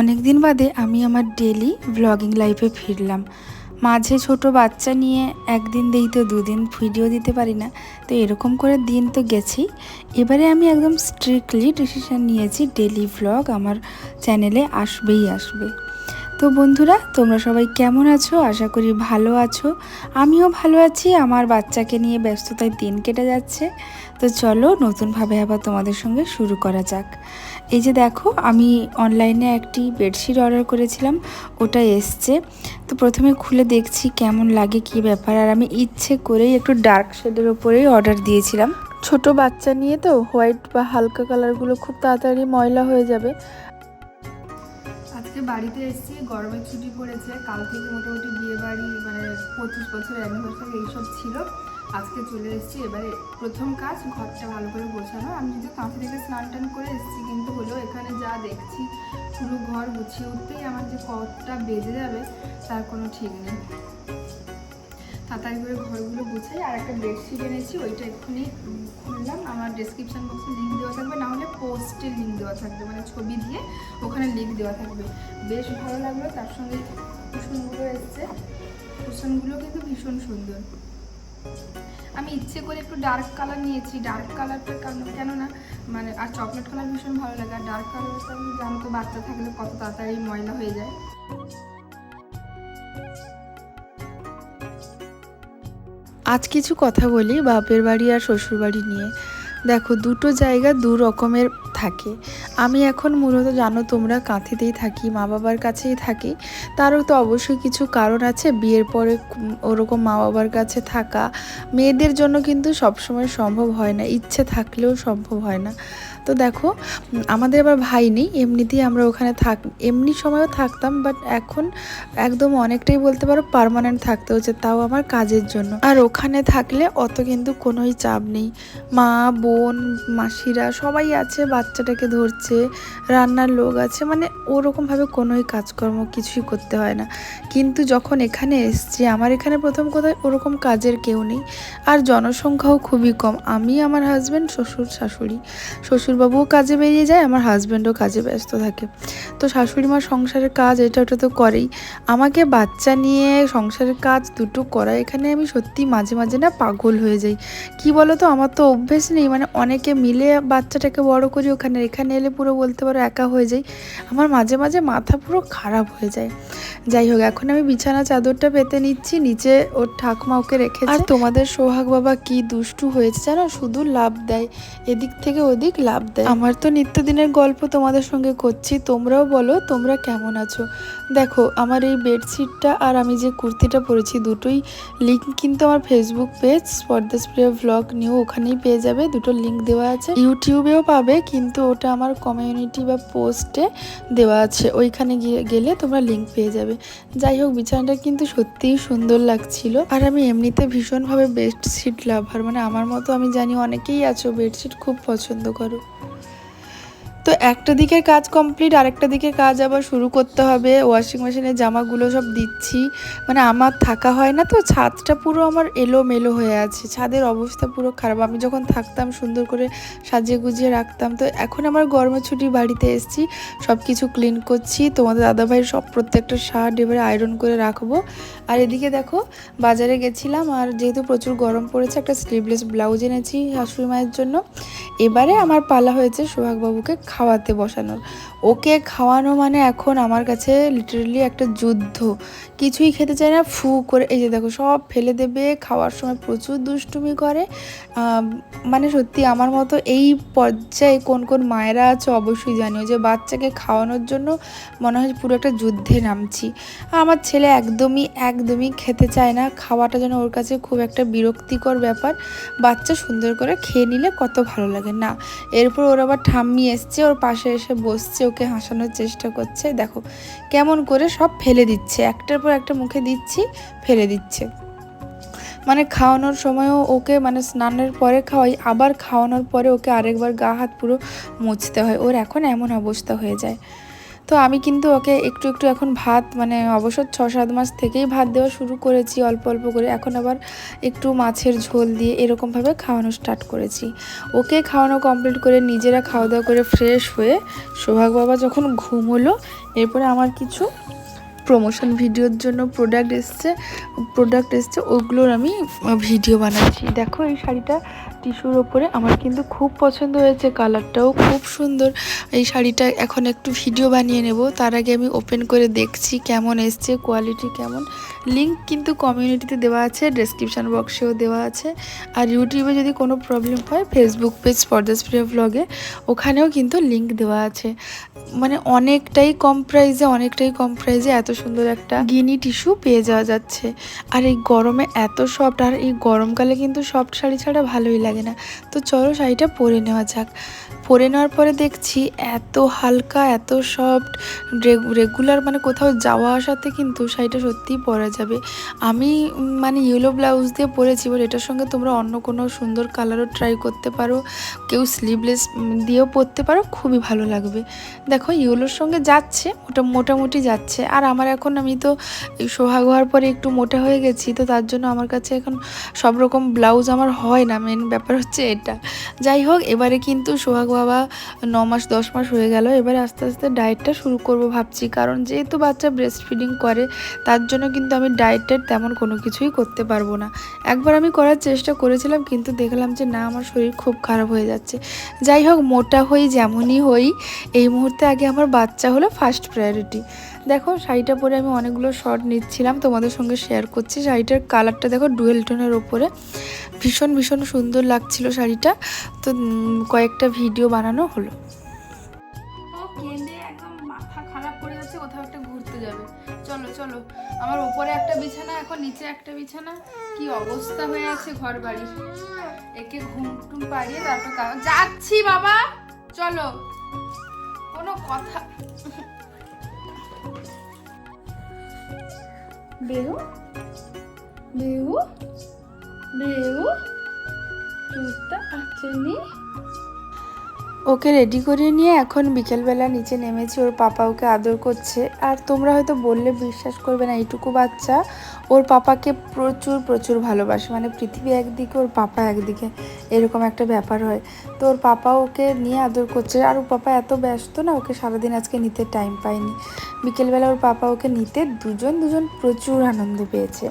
অনেক দিন বাদে আমি আমার ডেলি ব্লগিং লাইফে ফিরলাম। মাঝে ছোট বাচ্চা নিয়ে একদিন দেই তো দুদিন ভিডিও দিতে পারি না, তো এরকম করে দিন তো গেছি। এবারে আমি একদম স্ট্রিক্টলি ডিসিশন নিয়েছি ডেলি ব্লগ আমার চ্যানেলে আসবেই আসবে। তো বন্ধুরা, তোমরা সবাই কেমন আছো? আশা করি ভালো আছো। আমিও ভালো আছি, আমার বাচ্চাকে নিয়ে ব্যস্ততায় দিন কেটে যাচ্ছে। তো চলো নতুনভাবে আবার তোমাদের সঙ্গে শুরু করা যাক। এই যে দেখো, আমি অনলাইনে একটি বেডশিট অর্ডার করেছিলাম, ওটা এসছে। তো প্রথমে খুলে দেখছি কেমন লাগে, কি ব্যাপার। আর আমি ইচ্ছে করেই একটু ডার্ক শেডের ওপরেই অর্ডার দিয়েছিলাম। ছোট বাচ্চা নিয়ে তো হোয়াইট বা হালকা কালারগুলো খুব তাড়াতাড়ি ময়লা হয়ে যাবে। আজকে বাড়িতে এসেছি, গরমের ছুটি পড়েছে। কাল থেকে মোটামুটি বিয়ে বাড়ি, মানে 25 বছর অ্যানিভার্সারি এইসব ছিল। আজকে চলে এসেছি। এবারে প্রথম কাজ ঘরটা ভালো করে গোছানো। আমি যদি কাঁথি থেকে স্নান টান করে এসেছি, কিন্তু হলেও এখানে যা দেখছি পুরো ঘর গুছিয়ে উঠতেই আমার যে কতটা বেজে যাবে তার কোনো ঠিক নেই। তাড়াতাড়ি করে ঘরগুলো গুছাই। আর একটা বেডশিট এনেছি, ওইটা এক্ষুনি খুললাম। আমার ডেসক্রিপশন বক্সে লিঙ্ক দেওয়া থাকবে, না হলে পোস্টে লিঙ্ক দেওয়া থাকবে, মানে ছবি দিয়ে ওখানে লিঙ্ক দেওয়া থাকবে। বেশ ভালো লাগলো। তার সঙ্গে কুশনগুলো এসছে, কুশনগুলো কিন্তু ভীষণ সুন্দর। আমি ইচ্ছে করে একটু ডার্ক কালার নিয়েছি। ডার্ক কালারটা কেননা মানে, আর চকলেট কালার ভীষণ ভালো লাগে। আর ডার্ক কালারটা আমি জানো তো, বাচ্চা থাকলে কত তাড়াতাড়ি ময়লা হয়ে যায়। আজ কিছু কথা বলি বাপের বাড়ি আর শ্বশুর বাড়ি নিয়ে। দেখো, দুটো জায়গা দু রকমের থাকে। আমি এখন মূলত জানো তোমরা কাঁথিতেই থাকি, মা বাবার কাছেই থাকি। তারও তো অবশ্যই কিছু কারণ আছে। বিয়ের পরে ওরকম মা বাবার কাছে থাকা মেয়েদের জন্য কিন্তু সবসময় সম্ভব হয় না, ইচ্ছে থাকলেও সম্ভব হয় না। তো দেখো, আমাদের আবার ভাই নেই, এমনিতেই আমরা ওখানে এমনি সময়ও থাকতাম, বাট এখন একদম অনেকটাই বলতে পারো পার্মানেন্ট থাকতে হচ্ছে, তাও আমার কাজের জন্য। আর ওখানে থাকলে অত কিন্তু কোনোই চাপ নেই। মা, বোন, মাসিরা সবাই আছে, বাচ্চাটাকে ধরছে, রান্নার লোক আছে, মানে ওরকমভাবে কোনোই কাজকর্ম কিছুই করতে হয় না। কিন্তু যখন এখানে এসছি, আমার এখানে প্রথম কথা ওরকম কাজের কেউ নেই, আর জনসংখ্যাও খুবই কম। আমি, আমার হাজব্যান্ড, শ্বশুর, শাশুড়ি। শ্বশুরবাবুও কাজে বেরিয়ে যায়, আমার হাজব্যান্ডও কাজে ব্যস্ত থাকে। তো শাশুড়ি মা সংসারের কাজ এটা ওটা তো করেই, আমাকে বাচ্চা নিয়ে সংসারের কাজ দুটো করা, এখানে আমি সত্যি মাঝে মাঝে না পাগল হয়ে যাই। কি বলো তো, আমার তো অভ্যেস নেই, মানে অনেকে মিলে বাচ্চাটাকে বড় করি, এখানে এলে পুরো বলতে পারো একা হয়ে যাই। আমার মাঝে মাঝে মাথা পুরো খারাপ হয়ে যায়। যাই হোক, এখন আমি বিছানা চাদরটা পেতে নিচ্ছি, নিচে ওর ঠাকুমা ওকে রেখেছে। আর তোমাদের সোহাগ বাবা কি দুষ্টু হয়েছে জানো, শুধু লাভ দেয়, এদিক থেকে ওদিক লাভ দেয়। আমার তো নিত্যদিনের গল্প তোমাদের সঙ্গে করছি, তোমরাও বলো তোমরা কেমন আছো। দেখো, আমার এই বেডশিটটা আর আমি যে কুর্তিটা পরেছি, দুটোই লিঙ্ক কিন্তু আমার ফেসবুক পেজ স্পর্ধাস প্রিয়া ব্লগ নিউ, ওখানেই পেয়ে যাবে। দুটো লিঙ্ক দেওয়া আছে, ইউটিউবেও পাবে, কিন্তু ওটা আমার কমিউনিটি বা পোস্টে দেওয়া আছে, ওইখানে গেলে তোমরা লিঙ্ক পেয়ে যাবে। যাই হোক, বিছানাটা কিন্তু সত্যিই সুন্দর লাগছিল। আর আমি এমনিতে ভীষণভাবে বেডশিট লাভার, মানে আমার মতো আমি জানি অনেকেই আছো বেডশিট খুব পছন্দ করো। তো একটা দিকের কাজ কমপ্লিট, আরেকটা দিকের কাজ আবার শুরু করতে হবে। ওয়াশিং মেশিনে জামাগুলো সব দিচ্ছি, মানে আমার থাকা হয় না তো, ছাদটা পুরো আমার এলোমেলো হয়ে আছে, ছাদের অবস্থা পুরো খারাপ। আমি যখন থাকতাম সুন্দর করে সাজিয়ে গুজিয়ে রাখতাম। তো এখন আমার গরমের ছুটি, বাড়িতে এসেছি, সব কিছু ক্লিন করছি। তোমাদের দাদাভাইয়ের সব প্রত্যেকটা শার্ট এবারে আয়রন করে রাখবো। আর এদিকে দেখো, বাজারে গেছিলাম, আর যেহেতু প্রচুর গরম পড়েছে, একটা স্লিভলেস ব্লাউজ এনেছি শাশুড়ি মায়ের জন্য। এবারে আমার পালা হয়েছে সোহাগবাবুকে খাওয়াতে বসানোর। ওকে খাওয়ানো মানে এখন আমার কাছে লিটারেলি একটা যুদ্ধ। কিছুই খেতে চায় না, ফু করে এই যে দেখো সব ফেলে দেবে, খাওয়ার সময় প্রচুর দুষ্টুমি করে। মানে সত্যি আমার মতো এই পর্যায়ে কোন কোন মায়েরা আছে অবশ্যই জানিও, যে বাচ্চাকে খাওয়ানোর জন্য মনে হয় পুরো একটা যুদ্ধে নামছি। আমার ছেলে একদমই খেতে চায় না, খাওয়াটা যেন ওর কাছে খুব একটা বিরক্তিকর ব্যাপার। বাচ্চা সুন্দর করে খেয়ে নিলে কত ভালো লাগে না। এরপর ওর আবার ঠাম্মি এসছে, ওর পাশে এসে বসছে, ওকে হাসানোর চেষ্টা করছে। দেখো কেমন করে সব ফেলে দিচ্ছে, একটার পর একটা মুখে দিচ্ছি, ফেলে দিচ্ছে। মানে খাওয়ানোর সময়ও ওকে, মানে স্নানের পরে খাওয়াই, আবার খাওয়ানোর পরে ওকে আরেকবার গা হাত পুরো মুছতে হয়, ওর এখন এমন অবস্থা হয়ে যায়। তো আমি কিন্তু ওকে একটু একটু এখন ভাত মানে অবশ্য 6-7 মাস থেকেই ভাত দেওয়া শুরু করেছি অল্প অল্প করে। এখন আবার একটু মাছের ঝোল দিয়ে এরকমভাবে খাওয়ানো স্টার্ট করেছি। ওকে খাওয়ানো কমপ্লিট করে নিজেরা খাওয়া দাওয়া করে ফ্রেশ হয়ে সোহাগ বাবা যখন ঘুমোলো, এরপরে আমার কিছু প্রমোশন ভিডিওর জন্য প্রোডাক্ট এসছে ওগুলোর আমি ভিডিও বানাচ্ছি। দেখো এই শাড়িটা টিস্যুর ওপরে আমার কিন্তু খুব পছন্দ হয়েছে, কালারটাও খুব সুন্দর। এই শাড়িটা এখন একটু ভিডিও বানিয়ে নেব, তার আগে আমি ওপেন করে দেখছি কেমন এসছে, কোয়ালিটি কেমন। লিঙ্ক কিন্তু কমিউনিটিতে দেওয়া আছে, ডেসক্রিপশান বক্সেও দেওয়া আছে। আর ইউটিউবে যদি কোনো প্রবলেম হয় ফেসবুক পেজ পর্দাসপ্রিয়া ব্লগে ওখানেও কিন্তু লিঙ্ক দেওয়া আছে। মানে অনেকটাই কম প্রাইজে এত সুন্দর একটা গিনি টিস্যু পেয়ে যাওয়া যাচ্ছে। আর এই গরমে এত সফট, আর এই গরমকালে কিন্তু সফট শাড়ি ছাড়া ভালোই লাগে না। তো চলো শাড়িটা পরে নেওয়া যাক। পরে নেওয়ার পরে দেখছি এত হালকা, এত সফট, রেগুলার মানে কোথাও যাওয়া আসাতে কিন্তু শাড়িটা সত্যিই পরা যাবে। আমি মানে ইয়েলো ব্লাউজ দিয়ে পরেছি, বলে এটার সঙ্গে তোমরা অন্য কোনো সুন্দর কালারও ট্রাই করতে পারো, কেউ স্লিভলেস দিয়েও পরতে পারো, খুবই ভালো লাগবে। দেখো ইয়েলোর সঙ্গে যাচ্ছে, মোটামুটি যাচ্ছে। আর আমার এখন আমি তো সোহাগ হওয়ার পরে একটু মোটা হয়ে গেছি, তো তার জন্য আমার কাছে এখন সব রকম ব্লাউজ আমার হয় না, মেন ব্যাপার হচ্ছে এটা। যাই হোক, এবারে কিন্তু সোহাগ বাবা 9 মাস 10 মাস হয়ে গেল, এবারে আস্তে আস্তে ডায়েটটা শুরু করব ভাবছি। কারণ যেহেতু বাচ্চা ব্রেস্ট ফিডিং করে, তার জন্য কিন্তু আমি ডায়েটের তেমন কোনো কিছুই করতে পারবো না। একবার আমি করার চেষ্টা করেছিলাম, কিন্তু দেখলাম যে না, আমার শরীর খুব খারাপ হয়ে যাচ্ছে। যাই হোক, মোটা হই যেমনই হই, এই মুহূর্তে আগে আমার বাচ্চা হলো ফার্স্ট প্রায়োরিটি। দেখো শাড়িটা পরে আমি অনেকগুলো শর্ট নিচ্ছিলাম, তোমাদের সঙ্গে শেয়ার করছি। শাড়িটার কালারটা দেখো ডুয়েল টোনের ওপরে, ভীষণ ভীষণ সুন্দর লাগছিল শাড়িটা। তো কয়েকটা ভিডিও বানানো হলো। ও কেঁদে একদম মাথা খারাপ করে যাচ্ছে, কোথাও একটা ঘুরতে যাবে। চলো চলো, আমার উপরে একটা বিছানা, এখন নিচে একটা বিছানা, কি অবস্থা হয়ে আছে ঘর বাড়ির। একে ঘুম টুম পাড়িয়ে তারপর যাচ্ছি বাবা, চলো। কোনো কথা বেহু বেহু বেহু চুপটা আসেনি। ওকে রেডি করে নিয়ে এখন বিকেলবেলা নিচে নেমেছি, ওর পাপা ওকে আদর করছে। আর তোমরা হয়তো বললে বিশ্বাস করবে না, এইটুকু বাচ্চা ওর পাপাকে প্রচুর প্রচুর ভালোবাসে। মানে পৃথিবী একদিকে, ওর পাপা একদিকে, এরকম একটা ব্যাপার হয়। তো ওর পাপা ওকে নিয়ে আদর করছে, আর ওর পাপা এত ব্যস্ত না, ওকে সারাদিন আজকে নিতে টাইম পায়নি। বিকেলবেলা ওর পাপা ওকে নিতে দুজন প্রচুর আনন্দ পেয়েছে।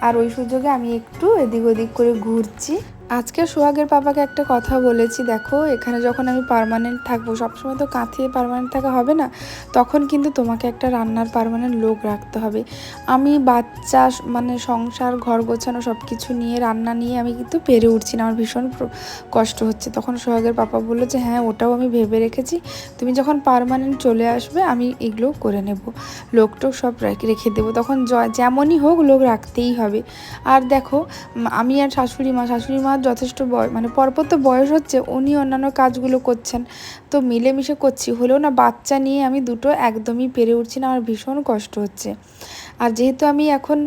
আর ওই সুযোগে আমি একটু এদিক ওদিক করে ঘুরছি। আজকে সোহাগের পাপাকে একটা কথা বলেছি, দেখো এখানে যখন আমি পার্মানেন্ট থাকবো, সবসময় তো কাঁথিয়ে পার্মানেন্ট থাকা হবে না, তখন কিন্তু তোমাকে একটা রান্নার পার্মানেন্ট লোক রাখতে হবে। আমি বাচ্চা মানে সংসার ঘর গোছানো সব কিছু নিয়ে, রান্না নিয়ে আমি কিন্তু পেরে উঠছি না, আমার ভীষণ কষ্ট হচ্ছে। তখন সোহাগের পাপা বললো যে হ্যাঁ, ওটাও আমি ভেবে রেখেছি, তুমি যখন পার্মানেন্ট চলে আসবে আমি এগুলো করে নেব, লোকটোক সব রেখে দেবো, তখন যেমনই হোক লোক রাখতেই হবে। আর দেখো আমি আর শাশুড়ি মা যথেষ্ট মানে পরপর তো বয়স হচ্ছে, উনি অন্যান্য কাজগুলো করছেন, তো মিলেমিশে করছি, হলেও না বাচ্চা নিয়ে আমি দুটো একদমই পেরে উঠছি না, আমার ভীষণ কষ্ট হচ্ছে। আর যেহেতু আমি এখন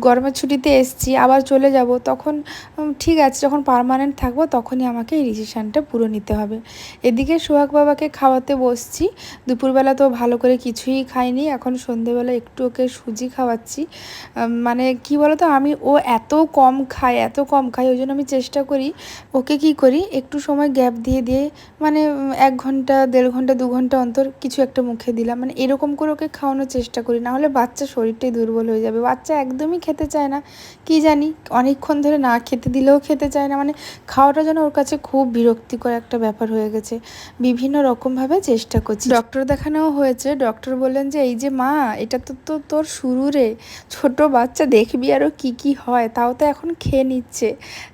গরমের ছুটিতে এসেছি, আবার চলে যাব, তখন ঠিক আছে, যখন পার্মানেন্ট থাকবো তখনই আমাকে এই ডিসিশানটা পুরো নিতে হবে। এদিকে সোহাগ বাবাকে খাওয়াতে বসছি, দুপুরবেলা তো ভালো করে কিছুই খাইনি, এখন সন্ধেবেলা একটু ওকে সুজি খাওয়াচ্ছি। মানে কি বলো তো, ও এত কম খায়, ওই জন্য আমি চেষ্টা করি ওকে কি করি, একটু সময় গ্যাপ দিয়ে মানে 1 ঘন্টা 1.5 ঘন্টা 2 ঘন্টা অন্তর কিছু একটা মুখে দিলাম, মানে এরকম করে ওকে খাওয়ানোর চেষ্টা করি, না হলে বাচ্চা শরীরটাই দুর্বল হয়ে যাবে। বাচ্চা একদমই খেতে চায় না, কি জানি অনেকক্ষণ ধরে না খেতে দিলেও খেতে চায় না, মানে খাওয়াটা যেন ওর কাছে খুব বিরক্তিকর একটা ব্যাপার হয়ে গেছে। বিভিন্ন রকমভাবে চেষ্টা করছি, ডক্টর দেখানোও হয়েছে। ডক্টর বললেন যে এই যে মা, এটা তো তোর শুরু রে, ছোট বাচ্চা, দেখবি আরও কি হয়, তাও তো এখন খেয়ে নিচ্ছে।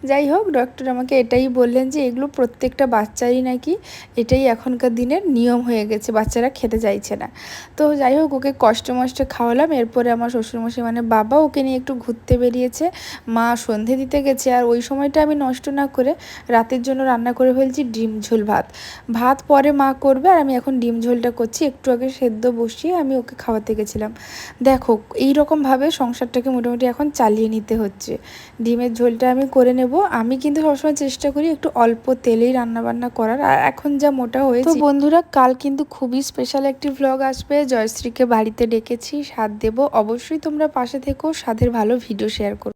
যাই হোক, ডক্টর আমাকে এটাই বললেন যে এগুলো প্রত্যেকটা বাচ্চারই নাকি এটাই এখনকার দিনের নিয়ম হয়ে গেছে, বাচ্চারা খেতে চাইছে না। তো যাই হোক, ওকে কষ্ট মষ্টে খাওয়ালাম। এরপরে আমার শ্বশুরমশাই মানে বাবা ওকে নিয়ে একটু ঘুরতে বেরিয়েছে, মা সন্ধে দিতে গেছে। আর ওই সময়টা আমি নষ্ট না করে রাতের জন্য রান্না করে ফেলছি ডিম ঝোল ভাত। ভাত পরে মা করবে, আর আমি এখন ডিম ঝোলটা করছি। একটু আগে সেদ্ধ বসিয়ে আমি ওকে খাওয়াতে গেছিলাম। দেখো এইরকমভাবে সংসারটাকে মোটামুটি এখন চালিয়ে নিতে হচ্ছে। ডিমের ঝোলটা আমি করে নেব। আমি কিন্তু সবসময় চেষ্টা করি একটু অল্প তেলেই রান্নাবান্না করার। আর এখন যা মোটা হয়েছে। তো বন্ধুরা, কাল কিন্তু খুবই স্পেশাল একটি ভ্লগ আসবে। জয়শ্রীকে বাড়িতে ডেকেছি, স্বাদ দেব। অবশ্যই তোমরা পাশে থেকো, স্বাদের ভালো ভিডিও শেয়ার করো।